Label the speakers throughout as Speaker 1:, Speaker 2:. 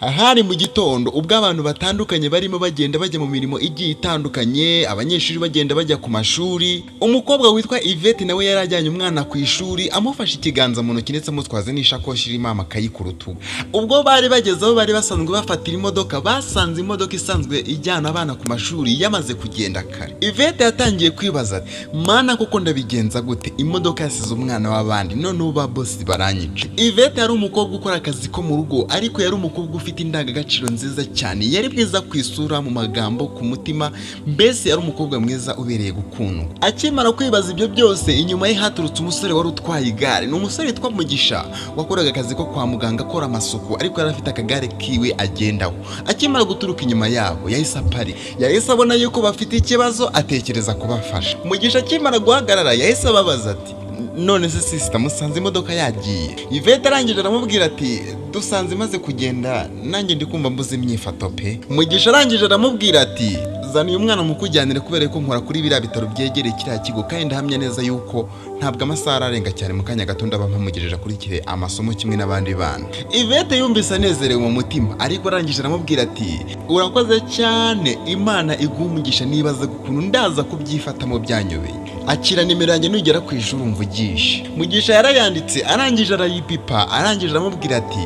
Speaker 1: Ahari mu gitondo ubwo abantu batandukanye barimo bagenda bajya mu mirimo igiye itandukanye, abanyeshuri bagenda bajya ku mashuri, umukobwa witwa Yvette nawe yarajyanye umwana ku ishuri amufashe ikiganza mu ntoki ndetse amutwaza n'ishakoshi irimo amakayi ku rutugu. Ubwo bari bagezeho bari basanzwe bafatira imodoka, basanze imodoka isanzwe ijyana abana ku mashuri yamaze kugenda kare. Yvette yatangiye kwibaza ati mana koko ndabigenza gute, imodoka yasize umwana w'abandi none uba boss baranyica. Yvette yari umukobwa ukora akazi ko mu rugo, ariko yari umukobwa ufite indangagaciro nziza cyane, yari bwiza ku isura, mu magambo, ku mutima, mbese yari umukobwa mwiza ubereye gukundwa. Akimara kwibaza ibyo byose, inyuma ye haturutse umusore wari utwaye igare. Ni umusore witwa Mugisha wakoraga akazi ko kwa muganga akora amasuku, ariko yari afite akagare kiwe agendaho. Akimara guturuka inyuma yabo yahise apari, yahise abona yuko bafite ikibazo, atekereza kubafasha. Mugisha akimara guhagarara yahise ababaza ati none se sister musanze imodoka yagiye? Yvette arangije aramubwira ati dusanze imaze kugenda, nanjye ndi kumva mbuze imyifato pe. Mugisha arangije aramubwira ati zana uyu mwana mukujyanire kubera ko nkora kuri biriya bitaro byegereye kiriya kigo, kandi ndahamya neza yuko ntabwo amasaha ararenga cyane, mu kanya gato ndaba mpamugejeje kuri kire amasomo kimwe n'abandi bana. Yvette yumvise anezerewe mu mutima, ariko arangije aramubwira ati urakoze cyane, Imana iguha umugisha, nibaza ukuntu ndaza kubyifatamo byanyobeye. Akira nimero yanjye nugera ku ishuri umvugishe. Mugisha yarayanditse arangije arayipipa, arangije aramubwira ati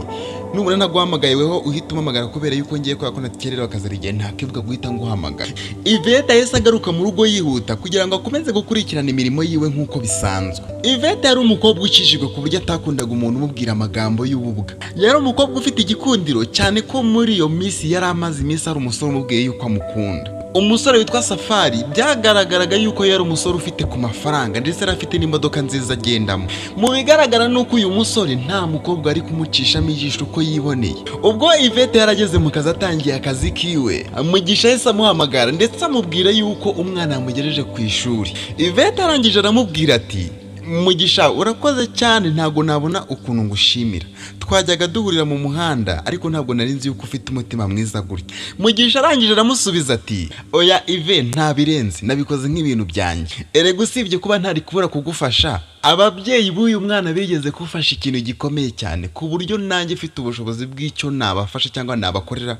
Speaker 1: nubona naguhamagayeweho uhita umamagara kubera yuko ngiye ko nakererewe akazi igihe ntakivuga guhita nguhamagara. Yvette yahise agaruka mu rugo yihuta kugira ngo akomeze gukurikirana imirimo yiwe nk'uko bisanzwe. Yvette yari umukobwa ukijijwe ku buryo atakundaga umuntu umubwira amagambo y'ububwa. Yari umukobwa ufite igikundiro cyane ko muri iyo minsi yari amaze iminsi ari umusore umubwiye yuko amukunda. Umusore witwa Safari byagaragaraga yuko yari umusore ufite ku mafaranga ndetse yari afite n'imodoka nziza agendamo. Mu bigaragara nuko uyu musore nta mukobwa ari kumucishamo ijisho uko yiboneye. Ubwo Yvette yarageze mu kazi atangiye akazi kiwe, Mugisha yahise amuhamagara ndetse amubwira yuko umwana yamugejeje ku ishuri. Yvette arangije aramubwira ati Mugisha urakoze cyane, ntago nabona ukuntu ngushimira, twajyaga duhurira mu muhanda ariko ntabwo nari nzi yuko ufite umutima mwiza gutya. Mugisha arangije aramusubiza ati oya Yvette nta birenze, nabikoze nk'ibintu byanjye, erega usibye kuba ntari kubura kugufasha, ababyeyi b'uyu mwana bigeze kufasha ikintu gikomeye cyane ku buryo nanjye mfite ubushobozi bw'icyo nabafasha cyangwa nabakorera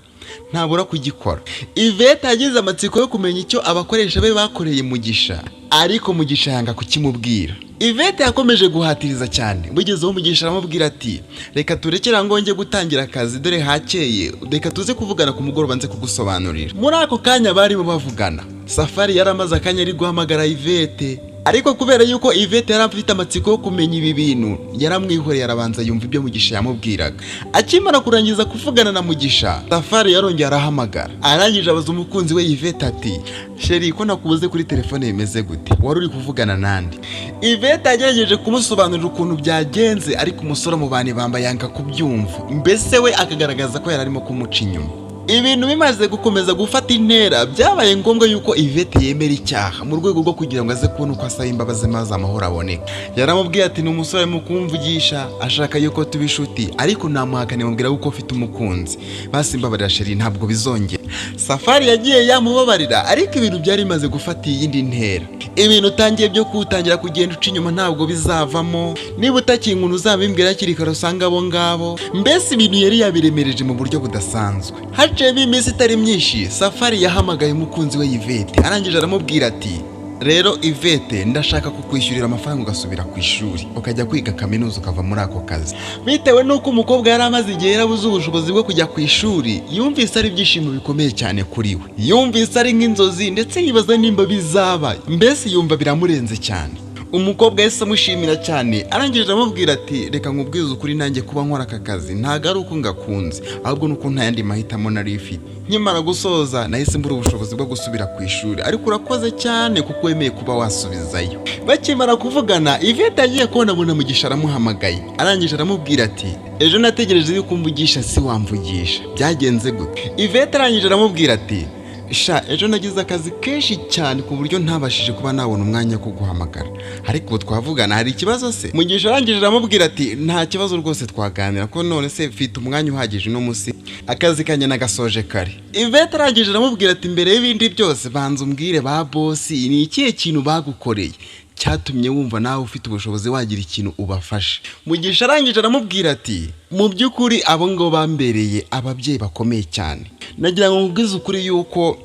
Speaker 1: ntabura kugikora. Yvette yagize amatsiko yo kumenya icyo abakoresha be bakoreye Mugisha, ariko Mugisha yanga kukimubwira. Yvette yakomeje guhatiriza cyane, bugezeho Mugisha aramubwira ati reka turekera ngo njye gutangira akazi dore hakeye, reka tuze kuvugana ku mugoroba nze kugusobanurira. Muri ako kanya barimo bavugana, Safari yaramaze akanya ari guhamagara Yvette, ariko kubera yuko Yvette yari afite amatsiko yo kumenya ibi bintu yaramwihoreye arabanza yumva ibyo Mugisha yamubwiraga. Akimara kurangiza kuvugana na Mugisha, Safari yarongeye arahamagara, arangije abaza umukunzi we Yvette ati sheri ko nakubuze kuri telefone bimeze gute, wari uri kuvugana nande? Yvette yagerageje kumusobanurira ukuntu byagenze, ariko umusore mu bane bambaye yanga kubyumva, mbese we akagaragaza ko yari arimo kumuca inyuma. Ibintu bimaze gukomeza gufata intera, byabaye ngombwa yuko Yvette yemera icyaha mu rwego rwo kugira ngo aze kubona uko asaba imbabazi maze amahoro aboneka. Yaramubwiye ati ni umusore mu kumvugisha ashaka yuko tuba inshuti, ariko namuhakane mubwira yuko ufite umukunzi, basi mbabarira sheri ntabwo bizongera. Safari yagiye yamubabarira, ariko ibintu byari bimaze gufata iyindi ntera. Ibintu utangiye byo kutangira kugenda uca inyuma ntabwo bizavamo, niba utakinkunu uzabimbwira hakiri kare usanga abo ngabo, mbese ibintu yari yabiremereje mu buryo budasanzwe. Haciyemo iminsi itari myinshi, Safari yahamagaye umukunzi we Yvette, arangije aramubwira ati rero Yvette ndashaka kukwishyurira amafaranga ugasubira ku ishuri ukajya kwiga kaminuza ukava muri ako kazi. Bitewe nuko umukobwa yari amaze igihe yarabuze ubushobozi bwo kujya ku ishuri, yumvise ari ibyishimo bikomeye cyane kuri we, yumvise ari nk'inzozi ndetse yibaza nimba bizaba, mbese yumva biramurenze cyane. Umukobwa yahise amushimira cyane, arangije aramubwira ati reka nkubwize ukuri nanjye kuba nkora aka kazi ntago ari uko ngakunze, ahubwo nuko nta yandi mahitamo nari mfite. Nkimara gusoza nahise mbura ubushobozi bwo gusubira ku ishuri, ariko urakoze cyane kuko wemeye kuba wasubizayo. Bakimara kuvugana, Yvette yagiye kubona Mugisha aramuhamagaye, arangije aramubwira ati ejo nategereje yuko umvugisha si wamvugisha, byagenze gute? Yvette arangije aramubwira ati sha ejo nagize akazi kenshi cyane ku buryo ntabashije kuba nabona umwanya wo kuguhamagara, ariko twavugana hari ikibazo se? Mugisha arangije aramubwira ati nta kibazo rwose twaganira ko none se mfite umwanya uhagije no musi akazi kanya nagasoje kare. Yvette arangije aramubwira ati mbere y'ibindi byose banza umbwire ba boss ni ikihe kintu bagukoreye cyatumye wumva nawe ufite ubushobozi wagira ikintu ubafasha. Mugisha arangije aramubwira ati mu by'ukuri abo ngo bambereye ababyeyi bakomeye cyane. Nagira ngo nkubwize ukuri yuko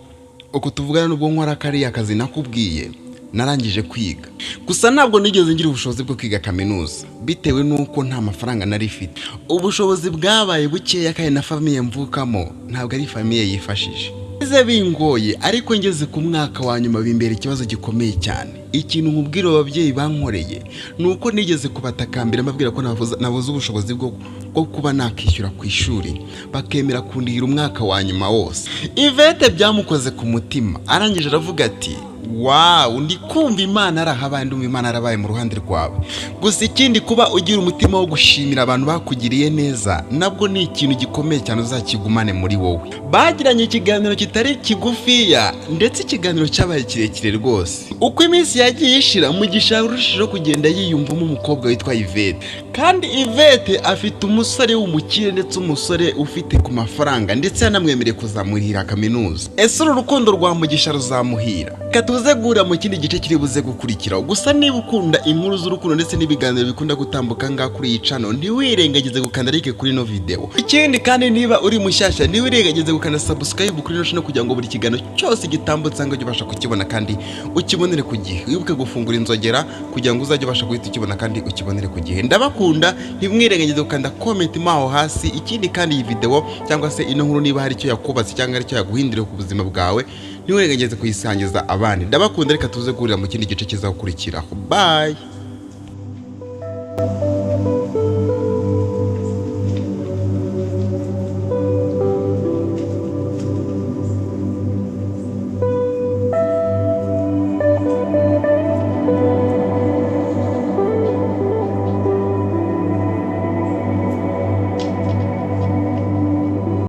Speaker 1: uko tuvugana n'ubwo nkora kariya kazi nakubwiye narangije kwiga, gusa ntabwo nigeze ngira ubushobozi bwo kwiga kaminuza bitewe nuko nta mafaranga nari mfite. Ubushobozi bwabaye bukeya kandi na famiye mvukamo ntabwo ari famiye yifashije. Bize bingoye, ariko ngeze ku mwaka wa nyuma bimbera ikibazo gikomeye cyane. Ikintu nkubwira ababyeyi bankoreye nuko nigeze kubatakambira mbabwira ko nabuze ubushobozi bwo kuba nakishyura ku ishuri, bakemera kundihira umwaka wa nyuma wose. Yvette byamukoze ku mutima, arangije aravuga ati wow, ndi kumva Imana arahabaye, ndumva Imana arabaye mu ruhande rwawe. Gusa ikindi kuba ugira umutima wo gushimira abantu bakugiriye neza nabwo ni ikintu gikomeye cyane uzakigumane muri wowe. Bagiranye ikiganiro kitari kigufiya ndetse ikiganiro cyabaye kirekire rwose. Uko iminsi yagiye ishira, Mugisha urushijeho kugenda yiyumvamo umukobwa witwa Yvette, kandi Yvette afite umusore w'umukire ndetse umusore ufite ku mafaranga ndetse yanamwemereye kuzamurira kaminuza. Ese uru rukundo rwa Mugisha ruzamuhira? Katuze gura mu kindi gice kiri buze gukurikiraho. Gusa niba ukunda inkuru z'urukundo ndetse n'ibiganiro bikunda gutambuka ngaha kuri iyi channel, ntiwirengagize gukanda like kuri no video. Ikindi kandi niba uri mushyashya, ntiwirengagize gukanda subscribe kuri no channel kugira ngo buri kiganiro cyose gitambutse ngo ubasha kukibona kandi ukibonere ku gihe. Wibuke gufungura inzogera kugira ngo uzajye ubasha guhita ukibona kandi ukibonere ku gihe. Ndabakunda, ntimwirengagize gukanda comment maho hasi. Ikindi kandi iyi video cyangwa se ino nkuru niba hari icyo yakubatse cyangwa ari cyo yaguhindura ku buzima bwawe, ntiwirengagize kuyisangiza abandi. Ndabakunda, reka tuze guhurira mu kindi gice kizakurikiraho. Bye.